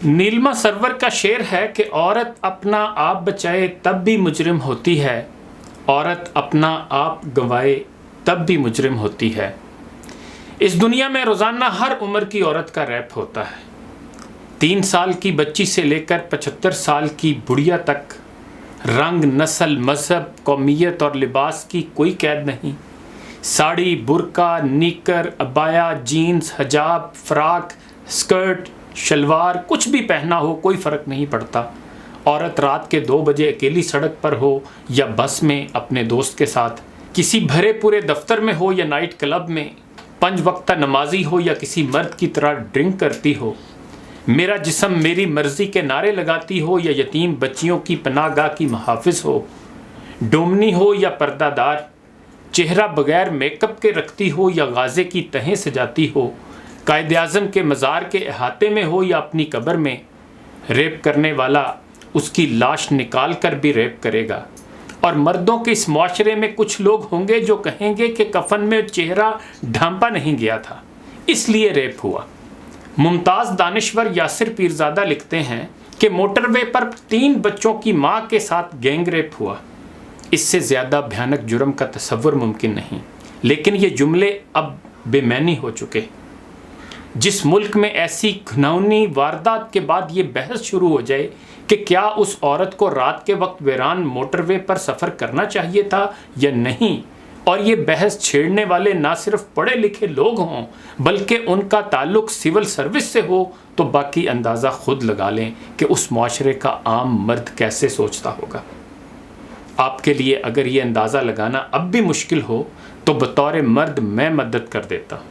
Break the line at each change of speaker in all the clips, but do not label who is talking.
نیلما سرور کا شعر ہے کہ عورت اپنا آپ بچائے تب بھی مجرم ہوتی ہے، عورت اپنا آپ گنوائے تب بھی مجرم ہوتی ہے۔ اس دنیا میں روزانہ ہر عمر کی عورت کا ریپ ہوتا ہے۔ 3 سال کی بچی سے لے کر 75 سال کی بڑھیا تک، رنگ، نسل، مذہب، قومیت اور لباس کی کوئی قید نہیں۔ ساڑی، برقع، نیکر، عبایا، جینز، حجاب، فراک، سکرٹ، شلوار، کچھ بھی پہنا ہو کوئی فرق نہیں پڑتا۔ عورت رات کے 2 بجے اکیلی سڑک پر ہو یا بس میں اپنے دوست کے ساتھ، کسی بھرے پورے دفتر میں ہو یا نائٹ کلب میں، 5 وقتہ نمازی ہو یا کسی مرد کی طرح ڈرنک کرتی ہو، میرا جسم میری مرضی کے نعرے لگاتی ہو یا یتیم بچیوں کی پناہ گاہ کی محافظ ہو، ڈومنی ہو یا پردہ دار، چہرہ بغیر میک اپ کے رکھتی ہو یا غازے کی تہیں سجاتی ہو، قائد اعظم کے مزار کے احاطے میں ہو یا اپنی قبر میں، ریپ کرنے والا اس کی لاش نکال کر بھی ریپ کرے گا۔ اور مردوں کے اس معاشرے میں کچھ لوگ ہوں گے جو کہیں گے کہ کفن میں چہرہ ڈھانپا نہیں گیا تھا، اس لیے ریپ ہوا۔ ممتاز دانشور یاسر پیرزادہ لکھتے ہیں کہ موٹر وے پر 3 بچوں کی ماں کے ساتھ گینگ ریپ ہوا۔ اس سے زیادہ بھیانک جرم کا تصور ممکن نہیں، لیکن یہ جملے اب بے معنی ہو چکے۔ جس ملک میں ایسی گھناؤنی واردات کے بعد یہ بحث شروع ہو جائے کہ کیا اس عورت کو رات کے وقت ویران موٹر وے پر سفر کرنا چاہیے تھا یا نہیں، اور یہ بحث چھیڑنے والے نہ صرف پڑھے لکھے لوگ ہوں بلکہ ان کا تعلق سول سروس سے ہو، تو باقی اندازہ خود لگا لیں کہ اس معاشرے کا عام مرد کیسے سوچتا ہوگا۔ آپ کے لیے اگر یہ اندازہ لگانا اب بھی مشکل ہو تو بطور مرد میں مدد کر دیتا ہوں۔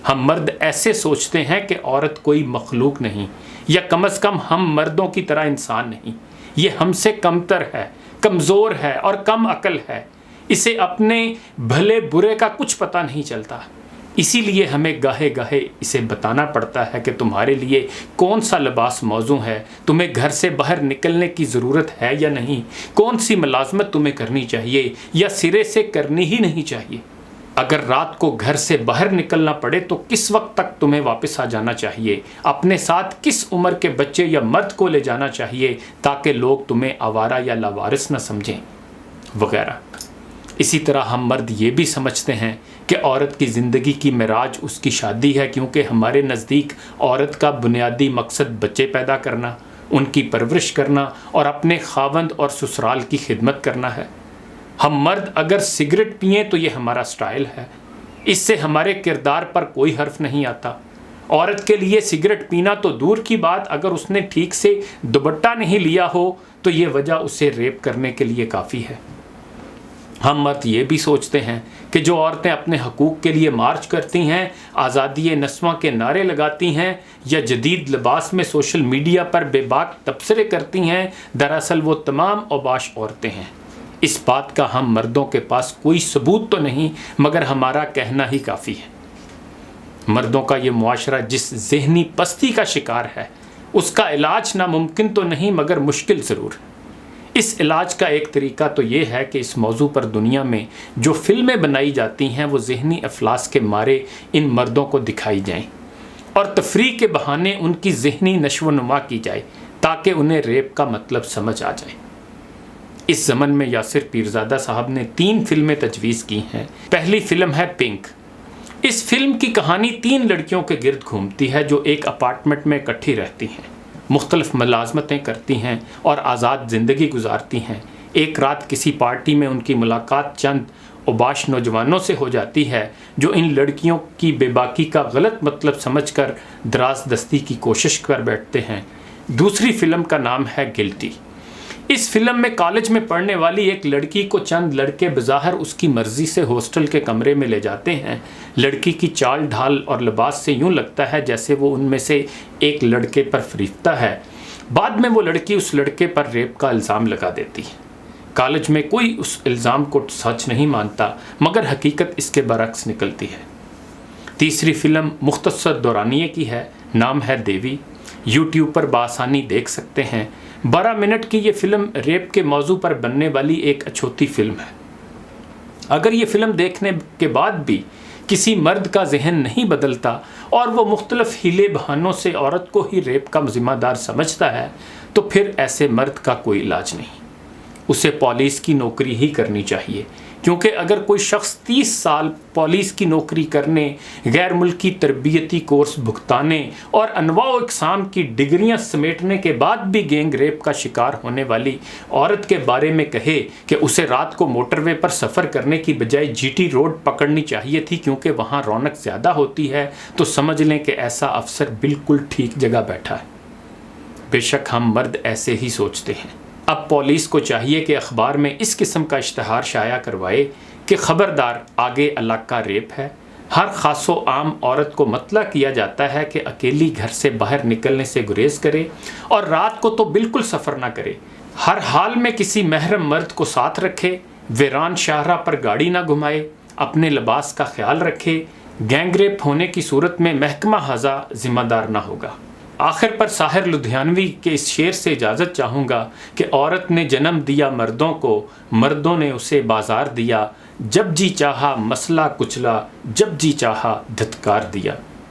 ہم مرد ایسے سوچتے ہیں کہ عورت کوئی مخلوق نہیں، یا کم از کم ہم مردوں کی طرح انسان نہیں۔ یہ ہم سے کمتر ہے، کمزور ہے اور کم عقل ہے۔ اسے اپنے بھلے برے کا کچھ پتہ نہیں چلتا۔ اسی لیے ہمیں گاہے گاہے اسے بتانا پڑتا ہے کہ تمہارے لیے کون سا لباس موزوں ہے، تمہیں گھر سے باہر نکلنے کی ضرورت ہے یا نہیں، کون سی ملازمت تمہیں کرنی چاہیے یا سرے سے کرنی ہی نہیں چاہیے۔ اگر رات کو گھر سے باہر نکلنا پڑے تو کس وقت تک تمہیں واپس آ جانا چاہیے، اپنے ساتھ کس عمر کے بچے یا مرد کو لے جانا چاہیے تاکہ لوگ تمہیں آوارہ یا لاوارث نہ سمجھیں، وغیرہ۔ اسی طرح ہم مرد یہ بھی سمجھتے ہیں کہ عورت کی زندگی کی معراج اس کی شادی ہے، کیونکہ ہمارے نزدیک عورت کا بنیادی مقصد بچے پیدا کرنا، ان کی پرورش کرنا اور اپنے خاوند اور سسرال کی خدمت کرنا ہے۔ ہم مرد اگر سگریٹ پئیں تو یہ ہمارا سٹائل ہے، اس سے ہمارے کردار پر کوئی حرف نہیں آتا۔ عورت کے لیے سگریٹ پینا تو دور کی بات، اگر اس نے ٹھیک سے دوپٹہ نہیں لیا ہو تو یہ وجہ اسے ریپ کرنے کے لیے کافی ہے۔ ہم مرد یہ بھی سوچتے ہیں کہ جو عورتیں اپنے حقوق کے لیے مارچ کرتی ہیں، آزادی نسواں کے نعرے لگاتی ہیں یا جدید لباس میں سوشل میڈیا پر بے باک تبصرے کرتی ہیں، دراصل وہ تمام اوباش عورتیں ہیں۔ اس بات کا ہم مردوں کے پاس کوئی ثبوت تو نہیں، مگر ہمارا کہنا ہی کافی ہے۔ مردوں کا یہ معاشرہ جس ذہنی پستی کا شکار ہے، اس کا علاج ناممکن تو نہیں مگر مشکل ضرور ہے۔ اس علاج کا ایک طریقہ تو یہ ہے کہ اس موضوع پر دنیا میں جو فلمیں بنائی جاتی ہیں وہ ذہنی افلاس کے مارے ان مردوں کو دکھائی جائیں، اور تفریح کے بہانے ان کی ذہنی نشو و نما کی جائے تاکہ انہیں ریپ کا مطلب سمجھ آ جائے۔ اس زمن میں یاسر پیرزادہ صاحب نے 3 فلمیں تجویز کی ہیں۔ پہلی فلم ہے پنک۔ اس فلم کی کہانی 3 لڑکیوں کے گرد گھومتی ہے جو ایک اپارٹمنٹ میں اکٹھی رہتی ہیں، مختلف ملازمتیں کرتی ہیں اور آزاد زندگی گزارتی ہیں۔ ایک رات کسی پارٹی میں ان کی ملاقات چند اوباش نوجوانوں سے ہو جاتی ہے جو ان لڑکیوں کی بے باکی کا غلط مطلب سمجھ کر دراز دستی کی کوشش کر بیٹھتے ہیں۔ دوسری فلم کا نام ہے گلٹی۔ اس فلم میں کالج میں پڑھنے والی ایک لڑکی کو چند لڑکے بظاہر اس کی مرضی سے ہاسٹل کے کمرے میں لے جاتے ہیں۔ لڑکی کی چال ڈھال اور لباس سے یوں لگتا ہے جیسے وہ ان میں سے ایک لڑکے پر فریفتہ ہے۔ بعد میں وہ لڑکی اس لڑکے پر ریپ کا الزام لگا دیتی ہے۔ کالج میں کوئی اس الزام کو سچ نہیں مانتا، مگر حقیقت اس کے برعکس نکلتی ہے۔ تیسری فلم مختصر دورانیے کی ہے، نام ہے دیوی۔ یوٹیوب پر بآسانی دیکھ سکتے ہیں۔ 12 منٹ کی یہ فلم ریپ کے موضوع پر بننے والی ایک اچھوتی فلم ہے۔ اگر یہ فلم دیکھنے کے بعد بھی کسی مرد کا ذہن نہیں بدلتا اور وہ مختلف ہیلے بہانوں سے عورت کو ہی ریپ کا ذمہ دار سمجھتا ہے تو پھر ایسے مرد کا کوئی علاج نہیں، اسے پولیس کی نوکری ہی کرنی چاہیے، کیونکہ اگر کوئی شخص 30 سال پولیس کی نوکری کرنے، غیر ملکی تربیتی کورس بھگتانے اور انواع و اقسام کی ڈگریاں سمیٹنے کے بعد بھی گینگ ریپ کا شکار ہونے والی عورت کے بارے میں کہے کہ اسے رات کو موٹر وے پر سفر کرنے کی بجائے جی ٹی روڈ پکڑنی چاہیے تھی کیونکہ وہاں رونق زیادہ ہوتی ہے، تو سمجھ لیں کہ ایسا افسر بالکل ٹھیک جگہ بیٹھا ہے۔ بے شک ہم مرد ایسے ہی سوچتے ہیں۔ اب پولیس کو چاہیے کہ اخبار میں اس قسم کا اشتہار شائع کروائے کہ خبردار، آگے علاقہ ریپ ہے۔ ہر خاص و عام عورت کو مطلع کیا جاتا ہے کہ اکیلی گھر سے باہر نکلنے سے گریز کرے اور رات کو تو بالکل سفر نہ کرے، ہر حال میں کسی محرم مرد کو ساتھ رکھے، ویران شاہراہ پر گاڑی نہ گھمائے، اپنے لباس کا خیال رکھے، گینگ ریپ ہونے کی صورت میں محکمہ ہزا ذمہ دار نہ ہوگا۔ آخر پر ساحر لدھیانوی کے اس شعر سے اجازت چاہوں گا کہ عورت نے جنم دیا مردوں کو، مردوں نے اسے بازار دیا، جب جی چاہا مسئلہ کچلا، جب جی چاہا دھتکار دیا۔